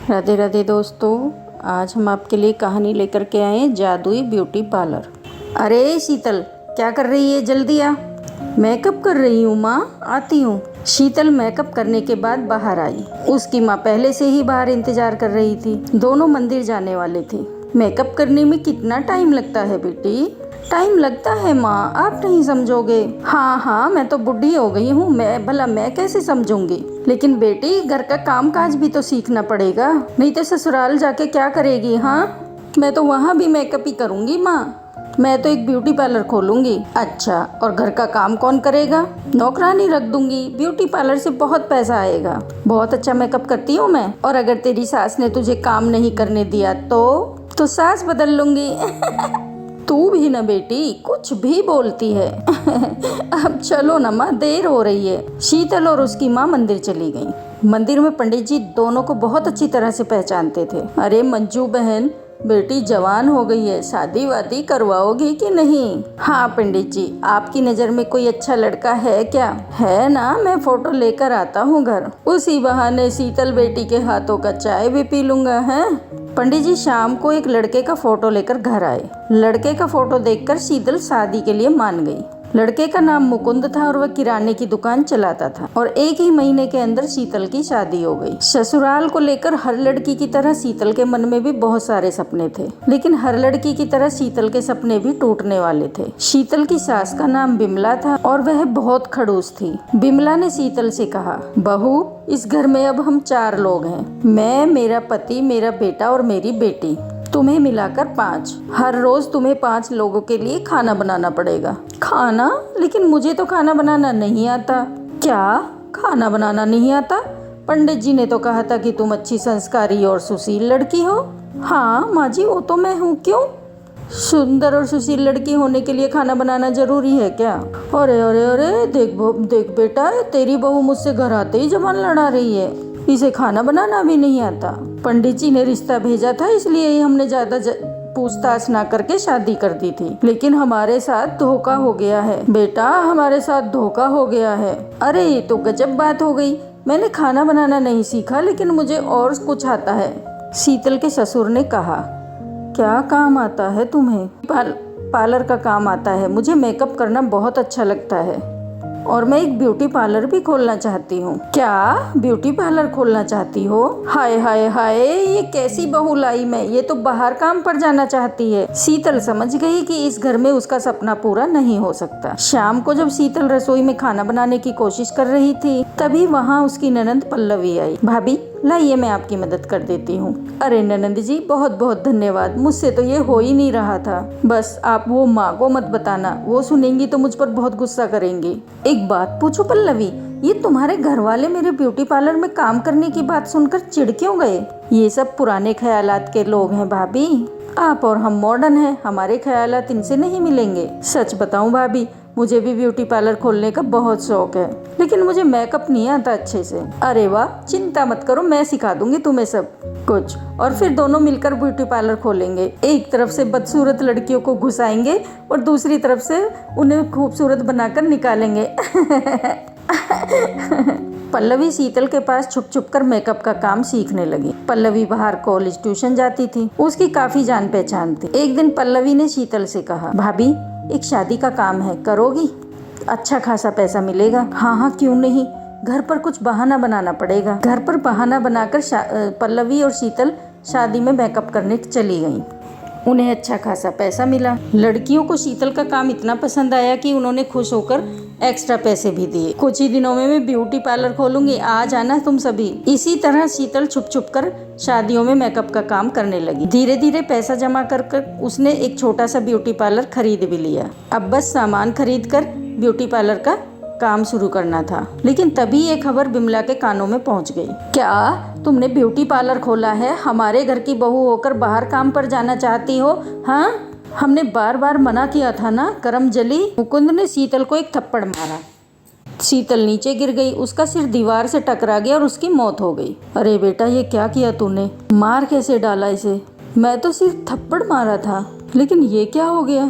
राधे राधे दोस्तों, आज हम आपके लिए कहानी लेकर के आए हैं जादुई ब्यूटी पार्लर। अरे शीतल, क्या कर रही है? जल्दी आ। मेकअप कर रही हूँ माँ, आती हूँ। शीतल मेकअप करने के बाद बाहर आई। उसकी माँ पहले से ही बाहर इंतजार कर रही थी। दोनों मंदिर जाने वाले थे। मेकअप करने में कितना टाइम लगता है बेटी? टाइम लगता है माँ, आप नहीं समझोगे। हाँ, मैं तो बुढ़ी हो गई हूँ, मैं कैसे समझूंगी। लेकिन बेटी, घर का काम काज भी तो सीखना पड़ेगा, नहीं तो ससुराल जाके क्या करेगी? हाँ, मैं तो वहाँ भी मेकअप ही करूँगी माँ। मैं तो एक ब्यूटी पार्लर खोलूंगी। अच्छा, और घर का काम कौन करेगा? नौकरानी रख दूंगी। ब्यूटी पार्लर से बहुत पैसा आएगा। बहुत अच्छा मेकअप करती हूँ मैं। और अगर तेरी सास ने तुझे काम नहीं करने दिया तो सास बदल लूंगी। तू भी ना बेटी, कुछ भी बोलती है। अब चलो ना माँ, देर हो रही है। शीतल और उसकी माँ मंदिर चली गईं। मंदिर में पंडित जी दोनों को बहुत अच्छी तरह से पहचानते थे। अरे मंजू बहन, बेटी जवान हो गई है, शादी वादी करवाओगी कि नहीं? हाँ पंडित जी, आपकी नज़र में कोई अच्छा लड़का है क्या? है ना, मैं फोटो लेकर आता हूँ घर। उसी बहाने शीतल बेटी के हाथों का चाय भी पी लूंगा। है पंडित जी शाम को एक लड़के का फोटो लेकर घर आए। लड़के का फोटो देखकर शीतल शादी के लिए मान गई। लड़के का नाम मुकुंद था और वह किराने की दुकान चलाता था। और एक ही महीने के अंदर शीतल की शादी हो गई। ससुराल को लेकर हर लड़की की तरह शीतल के मन में भी बहुत सारे सपने थे, लेकिन हर लड़की की तरह शीतल के सपने भी टूटने वाले थे। शीतल की सास का नाम बिमला था और वह बहुत खड़ूस थी। बिमला ने शीतल से कहा, बहू, इस घर में अब हम 4 लोग हैं। मैं, मेरा पति, मेरा बेटा और मेरी बेटी। तुम्हें मिलाकर 5। हर रोज तुम्हें 5 लोगों के लिए खाना बनाना पड़ेगा। खाना? लेकिन मुझे तो खाना बनाना नहीं आता। क्या खाना बनाना नहीं आता? पंडित जी ने तो कहा था कि तुम अच्छी संस्कारी और सुशील लड़की हो। हाँ माँ जी, वो तो मैं हूँ। क्यों? सुंदर और सुशील लड़की होने के लिए खाना बनाना जरूरी है क्या? अरे अरे अरे, देख बेटा, तेरी बहू मुझसे घर आते ही जबान लड़ा रही है। इसे खाना बनाना भी नहीं आता। पंडित जी ने रिश्ता भेजा था, इसलिए ही हमने ज्यादा पूछताछ ना करके शादी कर दी थी। लेकिन हमारे साथ धोखा हो गया है बेटा, हमारे साथ धोखा हो गया है। अरे ये तो गजब बात हो गई। मैंने खाना बनाना नहीं सीखा, लेकिन मुझे और कुछ आता है। शीतल के ससुर ने कहा, क्या काम आता है तुम्हें? पार्लर का काम आता है। मुझे मेकअप करना बहुत अच्छा लगता है और मैं एक ब्यूटी पार्लर भी खोलना चाहती हूँ। क्या ब्यूटी पार्लर खोलना चाहती हो? हाय हाय हाय, ये कैसी बहू लाई मैं, ये तो बाहर काम पर जाना चाहती है। शीतल समझ गई कि इस घर में उसका सपना पूरा नहीं हो सकता। शाम को जब शीतल रसोई में खाना बनाने की कोशिश कर रही थी, तभी वहाँ उसकी ननंद पल्लवी आई। भाभी लाइए, मैं आपकी मदद कर देती हूँ। अरे ननंद जी, बहुत बहुत धन्यवाद। मुझसे तो ये हो ही नहीं रहा था। बस आप वो माँ को मत बताना, वो सुनेंगी तो मुझ पर बहुत गुस्सा करेंगी। एक बात पूछो पल्लवी, ये तुम्हारे घर वाले मेरे ब्यूटी पार्लर में काम करने की बात सुनकर चिढ़ क्यों गए? ये सब पुराने ख्यालात के लोग हैं भाभी। आप और हम मॉडर्न हैं, हमारे ख्यालात इनसे नहीं मिलेंगे। सच बताऊं भाभी, मुझे भी ब्यूटी पार्लर खोलने का बहुत शौक है, लेकिन मुझे मेकअप नहीं आता अच्छे से। अरे वाह, चिंता मत करो, मैं सिखा दूंगी तुम्हें सब कुछ। और फिर दोनों मिलकर ब्यूटी पार्लर खोलेंगे। एक तरफ से बदसूरत लड़कियों को घुसाएंगे और दूसरी तरफ से उन्हें खूबसूरत बनाकर निकालेंगे। पल्लवी शीतल के पास छुप छुप कर मेकअप का काम सीखने लगी। पल्लवी बाहर कॉलेज ट्यूशन जाती थी, उसकी काफी जान पहचान थी। एक दिन पल्लवी ने शीतल से कहा, भाभी एक शादी का काम है, करोगी? अच्छा खासा पैसा मिलेगा। हाँ, क्यों नहीं, घर पर कुछ बहाना बनाना पड़ेगा। घर पर बहाना बनाकर पल्लवी और शीतल शादी में मेकअप करने चली गईं। उन्हें अच्छा खासा पैसा मिला। लड़कियों को शीतल का काम इतना पसंद आया कि उन्होंने खुश होकर एक्स्ट्रा पैसे भी दिए। कुछ ही दिनों में मैं ब्यूटी पार्लर खोलूंगी, आ जाना तुम सभी। इसी तरह शीतल छुप छुप कर शादियों में मेकअप का काम करने लगी। धीरे धीरे पैसा जमा कर उसने एक छोटा सा ब्यूटी पार्लर खरीद भी लिया। अब बस सामान खरीद कर ब्यूटी पार्लर का काम शुरू करना था। लेकिन तभी ये खबर बिमला के कानों में पहुंच गई। क्या तुमने ब्यूटी पार्लर खोला है? हमारे घर की बहू होकर बाहर काम पर जाना चाहती हो? हाँ, हमने बार बार मना किया था ना, करम जली। मुकुंद ने शीतल को एक थप्पड़ मारा। शीतल नीचे गिर गई, उसका सिर दीवार से टकरा गया और उसकी मौत हो गई। अरे बेटा, ये क्या किया तूने? मार कैसे डाला इसे? मैं तो सिर्फ थप्पड़ मारा था, लेकिन ये क्या हो गया?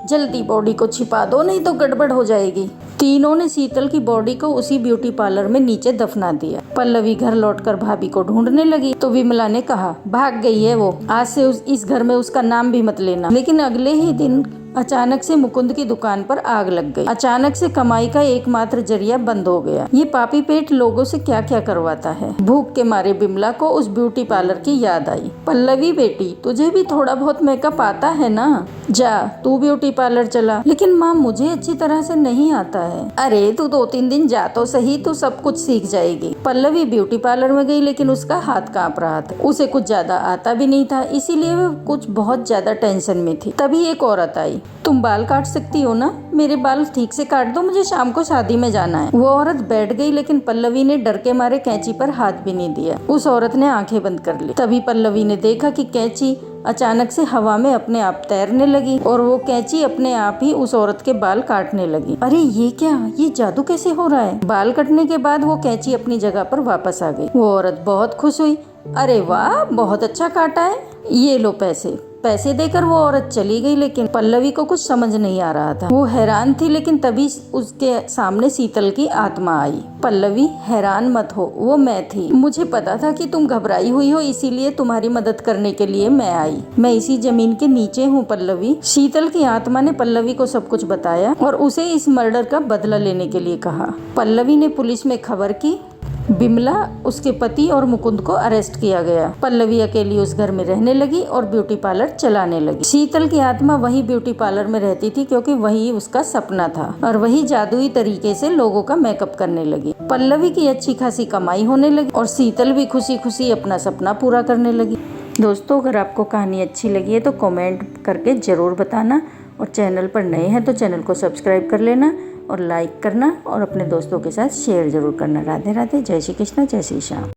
जल्दी बॉडी को छिपा दो, नहीं तो गड़बड़ हो जाएगी। तीनों ने शीतल की बॉडी को उसी ब्यूटी पार्लर में नीचे दफना दिया। पल्लवी घर लौटकर भाभी को ढूंढने लगी तो विमला ने कहा, भाग गई है वो, आज से इस घर में उसका नाम भी मत लेना। लेकिन अगले ही दिन अचानक से मुकुंद की दुकान पर आग लग गई। अचानक से कमाई का एकमात्र जरिया बंद हो गया। ये पापी पेट लोगों से क्या क्या करवाता है। भूख के मारे बिमला को उस ब्यूटी पार्लर की याद आई। पल्लवी बेटी, तुझे भी थोड़ा बहुत मेकअप आता है ना, जा तू ब्यूटी पार्लर चला। लेकिन माँ, मुझे अच्छी तरह से नहीं आता है। अरे तू 2-3 दिन जा तो सही, तू सब कुछ सीख जाएगी। पल्लवी ब्यूटी पार्लर में गई, लेकिन उसका हाथ कांप रहा था। उसे कुछ ज्यादा आता भी नहीं था, इसीलिए वो कुछ बहुत ज्यादा टेंशन में थी। तभी एक औरत आई। तुम बाल काट सकती हो ना? मेरे बाल ठीक से काट दो, मुझे शाम को शादी में जाना है। वो औरत बैठ गई, लेकिन पल्लवी ने डर के मारे कैंची पर हाथ भी नहीं दिया। उस औरत ने आंखें बंद कर ली। तभी पल्लवी ने देखा कि कैंची अचानक से हवा में अपने आप तैरने लगी और वो कैंची अपने आप ही उस औरत के बाल काटने लगी। अरे ये क्या, ये जादू कैसे हो रहा है? बाल कटने के बाद वो कैंची अपनी जगह पर वापस आ गई। वो औरत बहुत खुश हुई। अरे वाह, बहुत अच्छा काटा है, ये लो पैसे। पैसे देकर वो औरत चली गई। लेकिन पल्लवी को कुछ समझ नहीं आ रहा था। वो हैरान थी, लेकिन तभी उसके सामने शीतल की आत्मा आई। पल्लवी, हैरान मत हो, वो मैं थी। मुझे पता था कि तुम घबराई हुई हो, इसीलिए तुम्हारी मदद करने के लिए मैं आई। मैं इसी जमीन के नीचे हूँ पल्लवी। शीतल की आत्मा ने पल्लवी को सब कुछ बताया और उसे इस मर्डर का बदला लेने के लिए कहा। पल्लवी ने पुलिस में खबर की। बिमला, उसके पति और मुकुंद को अरेस्ट किया गया। पल्लवी अकेली उस घर में रहने लगी और ब्यूटी पार्लर चलाने लगी। शीतल की आत्मा वही ब्यूटी पार्लर में रहती थी, क्योंकि वही उसका सपना था और वही जादुई तरीके से लोगों का मेकअप करने लगी। पल्लवी की अच्छी खासी कमाई होने लगी और शीतल भी खुशी खुशी अपना सपना पूरा करने लगी। दोस्तों, अगर आपको कहानी अच्छी लगी है तो कमेंट करके ज़रूर बताना और चैनल पर नए हैं तो चैनल को सब्सक्राइब कर लेना और लाइक करना और अपने दोस्तों के साथ शेयर ज़रूर करना। राधे राधे, जय श्री कृष्ण, जय श्री श्याम।